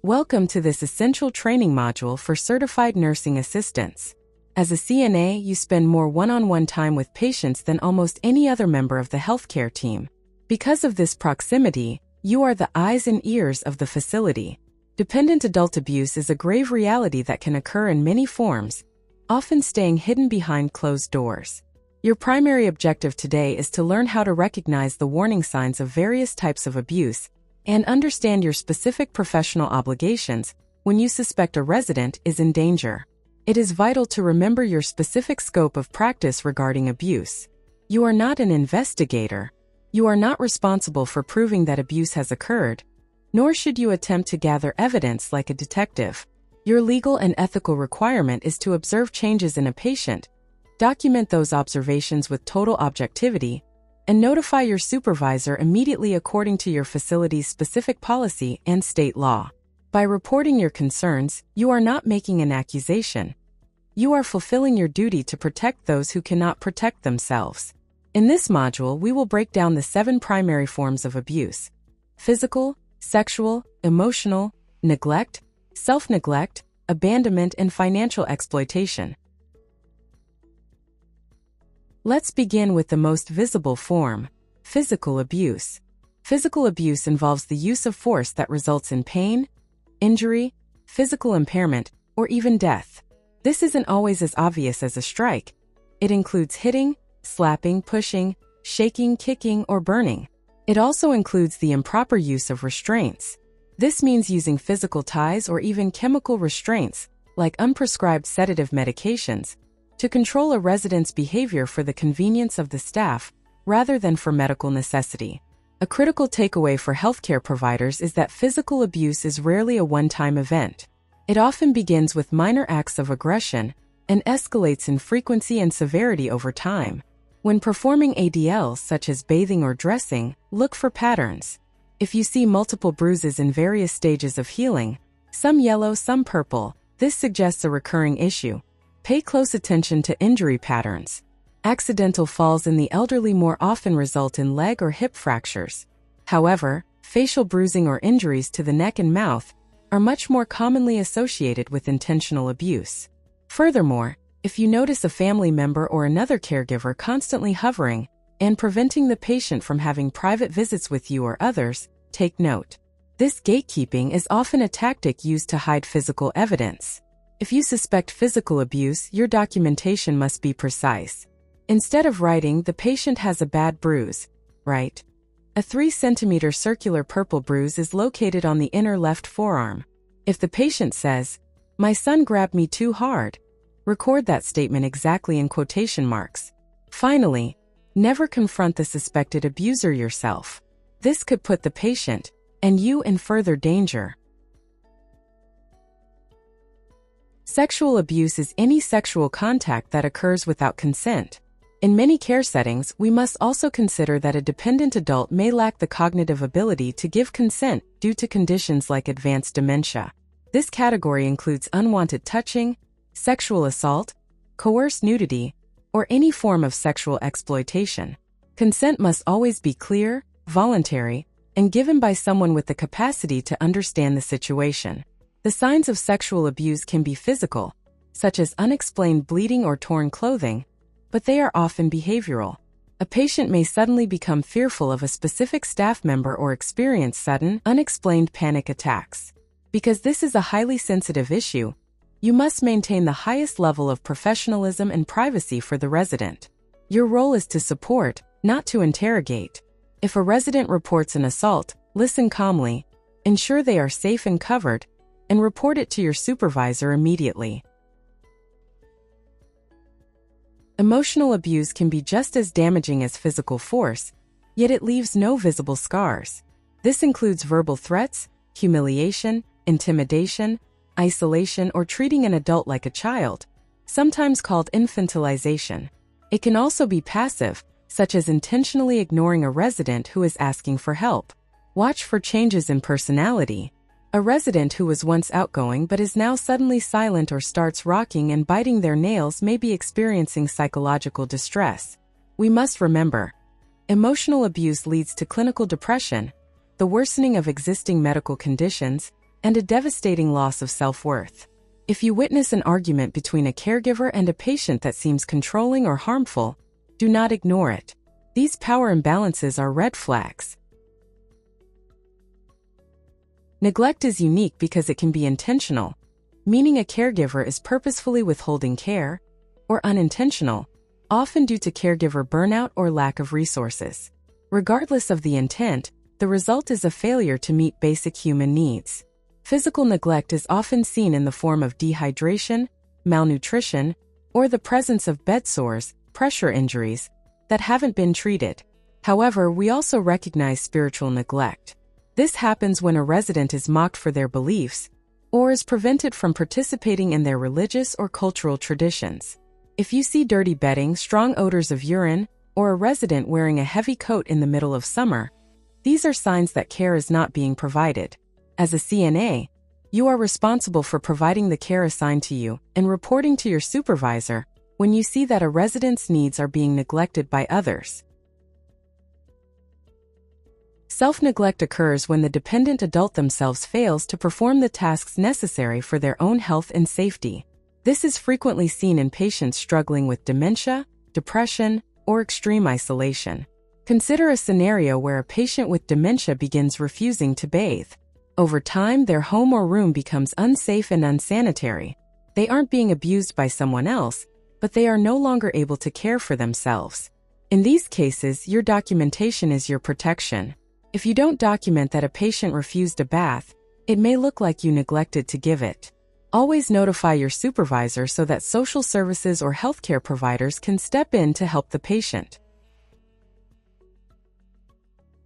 Welcome to this essential training module for certified nursing assistants. As a CNA, you spend more one-on-one time with patients than almost any other member of the healthcare team. Because of this proximity, you are the eyes and ears of the facility. Dependent adult abuse is a grave reality that can occur in many forms, often staying hidden behind closed doors. Your primary objective today is to learn how to recognize the warning signs of various types of abuse and understand your specific professional obligations when you suspect a resident is in danger. It is vital to remember your specific scope of practice regarding abuse. You are not an investigator. You are not responsible for proving that abuse has occurred, nor should you attempt to gather evidence like a detective. Your legal and ethical requirement is to observe changes in a patient, document those observations with total objectivity, and notify your supervisor immediately according to your facility's specific policy and state law. By reporting your concerns, you are not making an accusation. You are fulfilling your duty to protect those who cannot protect themselves. In this module, we will break down the 7 primary forms of abuse: physical, sexual, emotional, neglect, self-neglect, abandonment, and financial exploitation. Let's begin with the most visible form: physical abuse. Physical abuse involves the use of force that results in pain, injury, physical impairment, or even death. This isn't always as obvious as a strike. It includes hitting, slapping, pushing, shaking, kicking, or burning. It also includes the improper use of restraints. This means using physical ties or even chemical restraints, like unprescribed sedative medications, to control a resident's behavior for the convenience of the staff rather than for medical necessity. A critical takeaway for healthcare providers is that physical abuse is rarely a one-time event. It often begins with minor acts of aggression and escalates in frequency and severity over time. When performing ADLs such as bathing or dressing, look for patterns. If you see multiple bruises in various stages of healing, some yellow, some purple, this suggests a recurring issue. Pay close attention to injury patterns. Accidental falls in the elderly more often result in leg or hip fractures. However, facial bruising or injuries to the neck and mouth are much more commonly associated with intentional abuse. Furthermore, if you notice a family member or another caregiver constantly hovering and preventing the patient from having private visits with you or others, take note. This gatekeeping is often a tactic used to hide physical evidence. If you suspect physical abuse, your documentation must be precise. Instead of writing, "The patient has a bad bruise," write, "A 3-centimeter circular purple bruise is located on the inner left forearm." If the patient says, "My son grabbed me too hard," record that statement exactly in quotation marks. Finally, never confront the suspected abuser yourself. This could put the patient and you in further danger. Sexual abuse is any sexual contact that occurs without consent. In many care settings, we must also consider that a dependent adult may lack the cognitive ability to give consent due to conditions like advanced dementia. This category includes unwanted touching, sexual assault, coerced nudity, or any form of sexual exploitation. Consent must always be clear, voluntary, and given by someone with the capacity to understand the situation. The signs of sexual abuse can be physical, such as unexplained bleeding or torn clothing, but they are often behavioral. A patient may suddenly become fearful of a specific staff member or experience sudden, unexplained panic attacks. Because this is a highly sensitive issue, you must maintain the highest level of professionalism and privacy for the resident. Your role is to support, not to interrogate. If a resident reports an assault, listen calmly, ensure they are safe and covered, and report it to your supervisor immediately. Emotional abuse can be just as damaging as physical force, yet it leaves no visible scars. This includes verbal threats, humiliation, intimidation, isolation, or treating an adult like a child, sometimes called infantilization. It can also be passive, such as intentionally ignoring a resident who is asking for help. Watch for changes in personality. A resident who was once outgoing but is now suddenly silent or starts rocking and biting their nails may be experiencing psychological distress. We must remember, emotional abuse leads to clinical depression, the worsening of existing medical conditions, and a devastating loss of self-worth. If you witness an argument between a caregiver and a patient that seems controlling or harmful, do not ignore it. These power imbalances are red flags. Neglect is unique because it can be intentional, meaning a caregiver is purposefully withholding care, or unintentional, often due to caregiver burnout or lack of resources. Regardless of the intent, the result is a failure to meet basic human needs. Physical neglect is often seen in the form of dehydration, malnutrition, or the presence of bed sores, pressure injuries, that haven't been treated. However, we also recognize spiritual neglect. This happens when a resident is mocked for their beliefs, or is prevented from participating in their religious or cultural traditions. If you see dirty bedding, strong odors of urine, or a resident wearing a heavy coat in the middle of summer, these are signs that care is not being provided. As a CNA, you are responsible for providing the care assigned to you and reporting to your supervisor when you see that a resident's needs are being neglected by others. Self-neglect occurs when the dependent adult themselves fails to perform the tasks necessary for their own health and safety. This is frequently seen in patients struggling with dementia, depression, or extreme isolation. Consider a scenario where a patient with dementia begins refusing to bathe. Over time, their home or room becomes unsafe and unsanitary. They aren't being abused by someone else, but they are no longer able to care for themselves. In these cases, your documentation is your protection. If you don't document that a patient refused a bath, it may look like you neglected to give it. Always notify your supervisor so that social services or healthcare providers can step in to help the patient.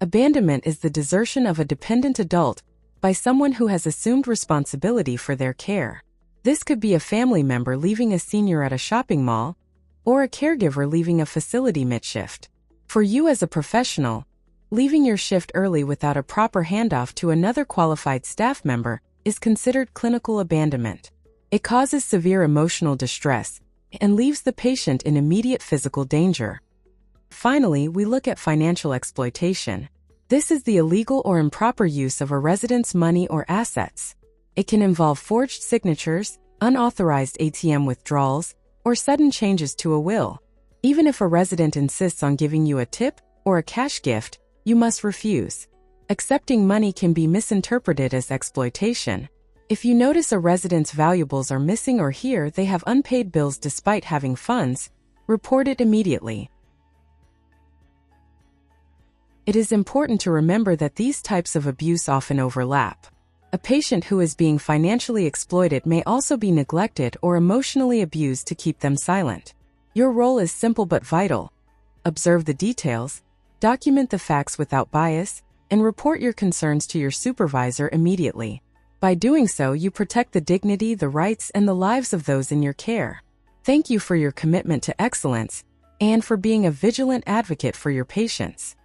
Abandonment is the desertion of a dependent adult by someone who has assumed responsibility for their care. This could be a family member leaving a senior at a shopping mall, or a caregiver leaving a facility mid-shift. For you as a professional, leaving your shift early without a proper handoff to another qualified staff member is considered clinical abandonment. It causes severe emotional distress and leaves the patient in immediate physical danger. Finally, we look at financial exploitation. This is the illegal or improper use of a resident's money or assets. It can involve forged signatures, unauthorized ATM withdrawals, or sudden changes to a will. Even if a resident insists on giving you a tip or a cash gift, you must refuse. Accepting money can be misinterpreted as exploitation. If you notice a resident's valuables are missing or hear they have unpaid bills despite having funds, report it immediately. It is important to remember that these types of abuse often overlap. A patient who is being financially exploited may also be neglected or emotionally abused to keep them silent. Your role is simple but vital. Observe the details, document the facts without bias, and report your concerns to your supervisor immediately. By doing so, you protect the dignity, the rights, and the lives of those in your care. Thank you for your commitment to excellence and for being a vigilant advocate for your patients.